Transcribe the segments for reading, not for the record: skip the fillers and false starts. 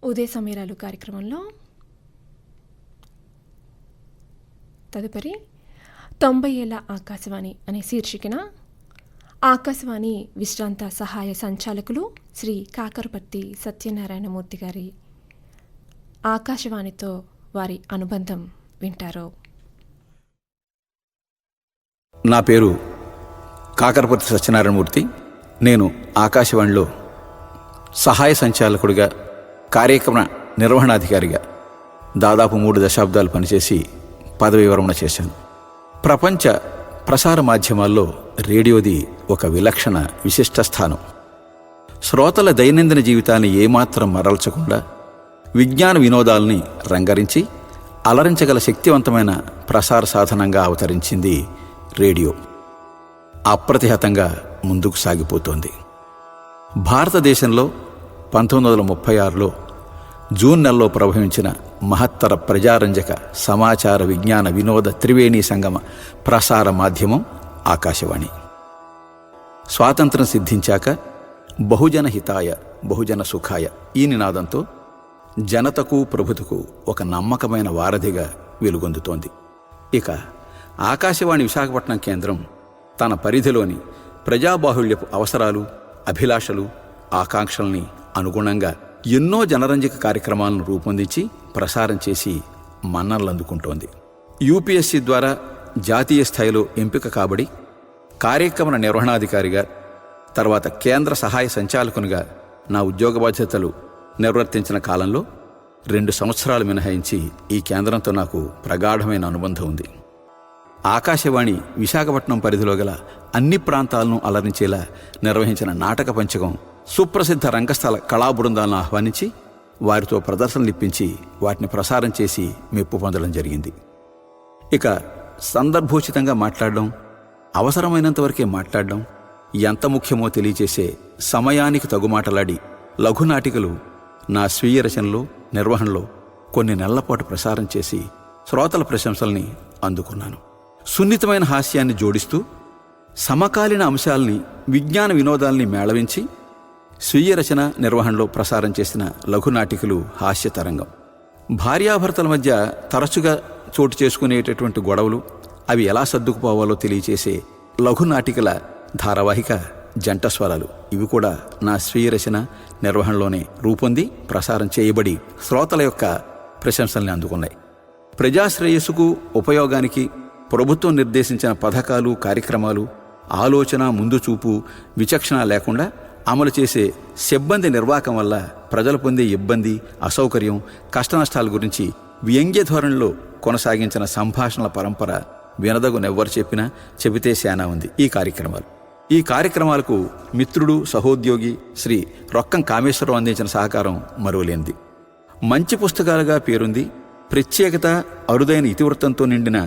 ఉదయ సమీరాలు కార్యక్రమంలో తదుపరి 90 ఏళ్ల ఆకాశవాణి అనే శీర్షికన ఆకాశవాణి విశ్రాంత సహాయ సంచాలకులు శ్రీ కాకరపర్తి సత్యనారాయణమూర్తి గారి ఆకాశవాణితో వారి అనుబంధం వింటారు. నా పేరు కాకరపర్తి సత్యనారాయణమూర్తి. నేను ఆకాశవాణిలో సహాయ సంచాలకుడిగా, కార్యక్రమ నిర్వహణాధికారిగా దాదాపు 3 దశాబ్దాలు పనిచేసి పదవీ విరమణ చేశాను. ప్రపంచ ప్రసార మాధ్యమాల్లో రేడియోది ఒక విలక్షణ విశిష్ట స్థానం. శ్రోతల దైనందిన జీవితాన్ని ఏమాత్రం మరల్చకుండా విజ్ఞాన వినోదాల్ని రంగరించి అలరించగల శక్తివంతమైన ప్రసార సాధనంగా అవతరించింది రేడియో. అప్రతిహతంగా ముందుకు సాగిపోతోంది. భారతదేశంలో 1936లో జూన్ నెలలో ప్రభవించిన మహత్తర ప్రజారంజక సమాచార విజ్ఞాన వినోద త్రివేణీ సంగమ ప్రసార మాధ్యమం ఆకాశవాణి. స్వాతంత్రం సిద్ధించాక బహుజన హితాయ బహుజన సుఖాయ ఈ నినాదంతో జనతకు ప్రభుత్వకు ఒక నమ్మకమైన వారధిగా వెలుగొందుతోంది. ఇక ఆకాశవాణి విశాఖపట్నం కేంద్రం తన పరిధిలోని ప్రజాబాహుళ్యపు అవసరాలు, అభిలాషలు, ఆకాంక్షల్ని అనుగుణంగా ఎన్నో జనరంజక కార్యక్రమాలను రూపొందించి ప్రసారం చేసి మన్ననలు అందుకుంటోంది. యూపీఎస్సీ ద్వారా జాతీయ స్థాయిలో ఎంపిక కాబడి కార్యక్రమ నిర్వహణాధికారిగా, తర్వాత కేంద్ర సహాయ సంచాలకునిగా నా ఉద్యోగ బాధ్యతలు నిర్వర్తించిన కాలంలో 2 సంవత్సరాలు మినహాయించి ఈ కేంద్రంతో నాకు ప్రగాఢమైన అనుబంధం ఉంది. ఆకాశవాణి విశాఖపట్నం పరిధిలో గల అన్ని ప్రాంతాలను అలరించేలా నిర్వహించిన నాటక పంచకం సుప్రసిద్ధ రంగస్థల కళాబృందాలను ఆహ్వానించి వారితో ప్రదర్శనలిప్పించి వాటిని ప్రసారం చేసి మెప్పు పొందడం జరిగింది. ఇక సందర్భోచితంగా మాట్లాడడం, అవసరమైనంతవరకే మాట్లాడడం ఎంత ముఖ్యమో తెలియచేసే సమయానికి తగుమాటలాడి లఘునాటికలు నా స్వీయ రచనలో, నిర్వహణలో కొన్ని నెలలపాటు ప్రసారం చేసి శ్రోతల ప్రశంసల్ని అందుకున్నాను. సున్నితమైన హాస్యాన్ని జోడిస్తూ సమకాలీన అంశాల్ని, విజ్ఞాన వినోదాల్ని మేళవించి స్వీయ రచన, నిర్వహణలో ప్రసారం చేసిన లఘునాటికలు హాస్య తరంగం. భార్యాభర్తల మధ్య తరచుగా చోటు చేసుకునేటటువంటి గొడవలు, అవి ఎలా సర్దుకుపోవాలో తెలియచేసే లఘునాటికల ధారావాహిక జంట స్వరాలు. ఇవి కూడా నా స్వీయ రచన, నిర్వహణలోనే రూపొంది ప్రసారం చేయబడి శ్రోతల యొక్క ప్రశంసల్ని అందుకున్నాయి. ప్రజాశ్రేయస్సుకు, ఉపయోగానికి ప్రభుత్వం నిర్దేశించిన పథకాలు, కార్యక్రమాలు ఆలోచన, ముందు చూపు, విచక్షణ లేకుండా అమలు చేసే సిబ్బంది నిర్వాహకం వల్ల ప్రజలు పొందే ఇబ్బంది, అసౌకర్యం, కష్టనష్టాల గురించి వ్యంగ్య ధోరణిలో కొనసాగించిన సంభాషణల పరంపర వినదగునెవ్వరు చెప్పినా చెబితే శానా ఉంది. ఈ కార్యక్రమాలకు మిత్రుడు, సహోద్యోగి శ్రీ రొక్కం కామేశ్వరరావు అందించిన సహకారం మరువలేనిది. మంచి పుస్తకాలుగా పేరుంది, ప్రత్యేకత, అరుదైన ఇతివృత్తంతో నిండిన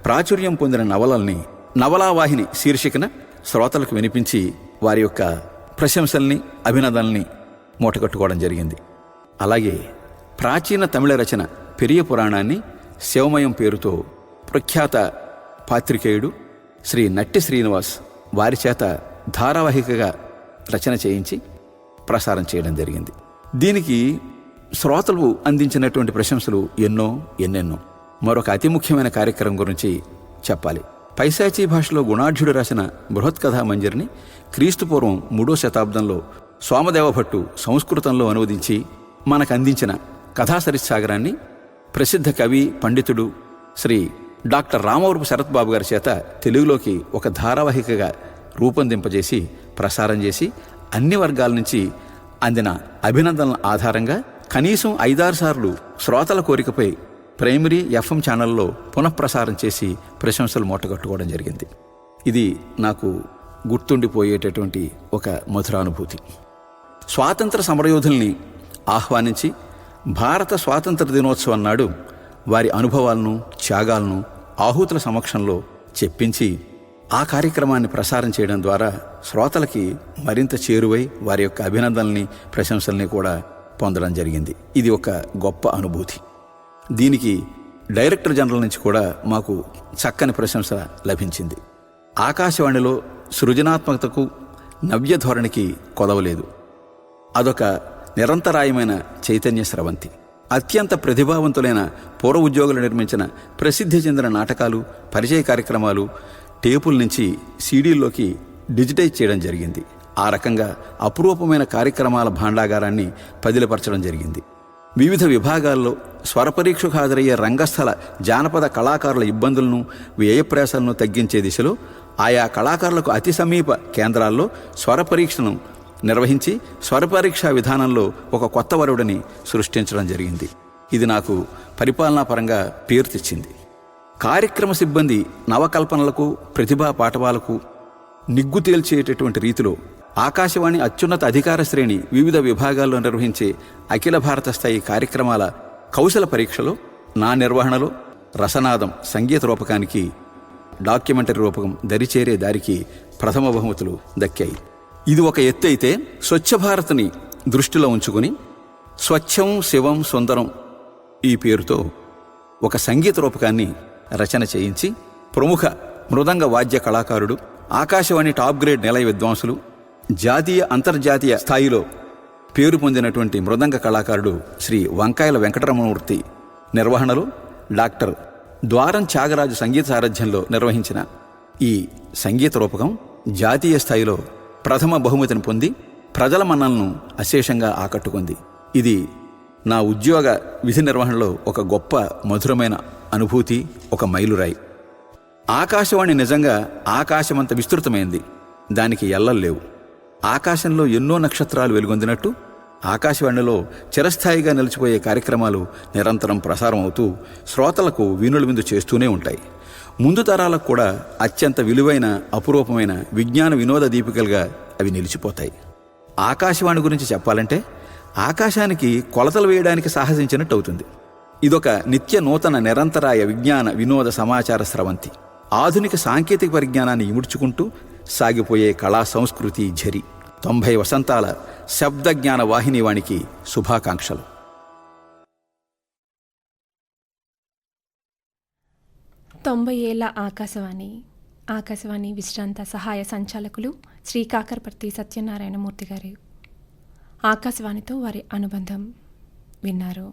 ప్రాచుర్యం పొందిన నవలల్ని నవలావాహిని శీర్షికన శ్రోతలకు వినిపించి వారి యొక్క ప్రశంసల్ని, అభినందనల్ని మూటగట్టుకోవడం జరిగింది. అలాగే ప్రాచీన తమిళ రచన పెరియ పురాణాన్ని శివమయం పేరుతో ప్రఖ్యాత పాత్రికేయుడు శ్రీ నట్టి శ్రీనివాస్ వారి చేత ధారావాహికగా రచన చేయించి ప్రసారం చేయడం జరిగింది. దీనికి శ్రోతలు అందించినటువంటి ప్రశంసలు ఎన్నెన్నో. మరొక అతి ముఖ్యమైన కార్యక్రమం గురించి చెప్పాలి. పైశాచీ భాషలో గుణాఢ్యుడు రాసిన బృహత్కథా మంజరిని క్రీస్తుపూర్వం 3వ శతాబ్దంలో సోమదేవభట్టు సంస్కృతంలో అనువదించి మనకు అందించిన కథా సరిత్సాగరాన్ని ప్రసిద్ధ కవి, పండితుడు శ్రీ డాక్టర్ రామవరపు శరత్ బాబు గారి చేత తెలుగులోకి ఒక ధారావాహికగా రూపొందింపజేసి ప్రసారం చేసి అన్ని వర్గాల నుంచి అందిన అభినందనల ఆధారంగా కనీసం 5-6 సార్లు శ్రోతల కోరికపై ప్రైమరీ FM ఛానల్లో పునఃప్రసారం చేసి ప్రశంసలు మూటగట్టుకోవడం జరిగింది. ఇది నాకు గుర్తుండిపోయేటటువంటి ఒక మధురానుభూతి. స్వాతంత్ర సమరయోధుల్ని ఆహ్వానించి భారత స్వాతంత్ర దినోత్సవం నాడు వారి అనుభవాలను, త్యాగాలను ఆహూతుల సమక్షంలో చెప్పించి ఆ కార్యక్రమాన్ని ప్రసారం చేయడం ద్వారా శ్రోతలకి మరింత చేరువై వారి యొక్క అభినందనల్ని, ప్రశంసల్ని కూడా పొందడం జరిగింది. ఇది ఒక గొప్ప అనుభూతి. దీనికి డైరెక్టర్ జనరల్ నుంచి కూడా మాకు చక్కని ప్రశంస లభించింది. ఆకాశవాణిలో సృజనాత్మకతకు, నవ్య ధోరణికి కొదవలేదు. అదొక నిరంతరాయమైన చైతన్య స్రవంతి. అత్యంత ప్రతిభావంతులైన పూర్వ ఉద్యోగులు నిర్మించిన ప్రసిద్ధి చెందిన నాటకాలు, పరిచయ కార్యక్రమాలు టేపుల నుంచి సీడీల్లోకి డిజిటైజ్ చేయడం జరిగింది. ఆ రకంగా అపురూపమైన కార్యక్రమాల భాండాగారాన్ని పదిలపరచడం జరిగింది. వివిధ విభాగాల్లో స్వరపరీక్షకు హాజరయ్యే రంగస్థల జానపద కళాకారుల ఇబ్బందులను, వ్యయప్రయాసాలను తగ్గించే దిశలో ఆయా కళాకారులకు అతి సమీప కేంద్రాల్లో స్వరపరీక్షను నిర్వహించి స్వరపరీక్షా విధానంలో ఒక కొత్త వరుడిని సృష్టించడం జరిగింది. ఇది నాకు పరిపాలనాపరంగా పేరు తెచ్చింది. కార్యక్రమ సిబ్బంది నవకల్పనలకు, ప్రతిభా పాఠవాలకు నిగ్గు తేల్చేటటువంటి రీతిలో ఆకాశవాణి అత్యున్నత అధికార శ్రేణి వివిధ విభాగాల్లో నిర్వహించే అఖిల భారత స్థాయి కార్యక్రమాల కౌశల పరీక్షలో నా నిర్వహణలో రసనాదం సంగీత రూపకానికి, డాక్యుమెంటరీ రూపకం దరిచేరే దారికి ప్రథమ బహుమతులు దక్కాయి. ఇది ఒక ఎత్తు అయితే, స్వచ్ఛ భారత్ని దృష్టిలో ఉంచుకుని స్వచ్ఛం శివం సుందరం ఈ పేరుతో ఒక సంగీత రూపకాన్ని రచన చేయించి ప్రముఖ మృదంగ వాద్య కళాకారుడు, ఆకాశవాణి టాప్ గ్రేడ్ నిలయ విద్వాంసులు, జాతీయ అంతర్జాతీయ స్థాయిలో పేరు పొందినటువంటి మృదంగ కళాకారుడు శ్రీ వంకాయల వెంకటరమణమూర్తి నిర్వహణలో డాక్టర్ ద్వారం త్యాగరాజు సంగీత సారథ్యంలో నిర్వహించిన ఈ సంగీత రూపకం జాతీయ స్థాయిలో ప్రథమ బహుమతిని పొంది ప్రజల మన్నలను అశేషంగా ఆకట్టుకుంది. ఇది నా ఉద్యోగ విధి నిర్వహణలో ఒక గొప్ప మధురమైన అనుభూతి, ఒక మైలురాయి. ఆకాశవాణి నిజంగా ఆకాశమంత విస్తృతమైంది. దానికి ఎల్లలు లేవు. ఆకాశంలో ఎన్నో నక్షత్రాలు వెలుగొందినట్టు ఆకాశవాణిలో చిరస్థాయిగా నిలిచిపోయే కార్యక్రమాలు నిరంతరం ప్రసారం అవుతూ శ్రోతలకు వీణుల విందు చేస్తూనే ఉంటాయి. ముందు తరాలకు కూడా అత్యంత విలువైన, అపురూపమైన విజ్ఞాన వినోద దీపికలుగా అవి నిలిచిపోతాయి. ఆకాశవాణి గురించి చెప్పాలంటే ఆకాశానికి కొలతలు వేయడానికి సాహసించినట్టు అవుతుంది. ఇదొక నిత్య నూతన నిరంతరాయ విజ్ఞాన వినోద సమాచార స్రవంతి. ఆధునిక సాంకేతిక పరిజ్ఞానాన్ని ఇముడ్చుకుంటూ సాగిపోయే కళా సంస్కృతి ఝరి. 90 వసంతాల శబ్దజ్ఞాన వాహినివానికి శుభాకాంక్షలు. 90 ఏళ్ల ఆకాశవాణి విశ్రాంత సహాయ సంచాలకులు శ్రీ కాకరపర్తి సత్యనారాయణమూర్తి గారు ఆకాశవాణితో వారి అనుబంధం విన్నారు.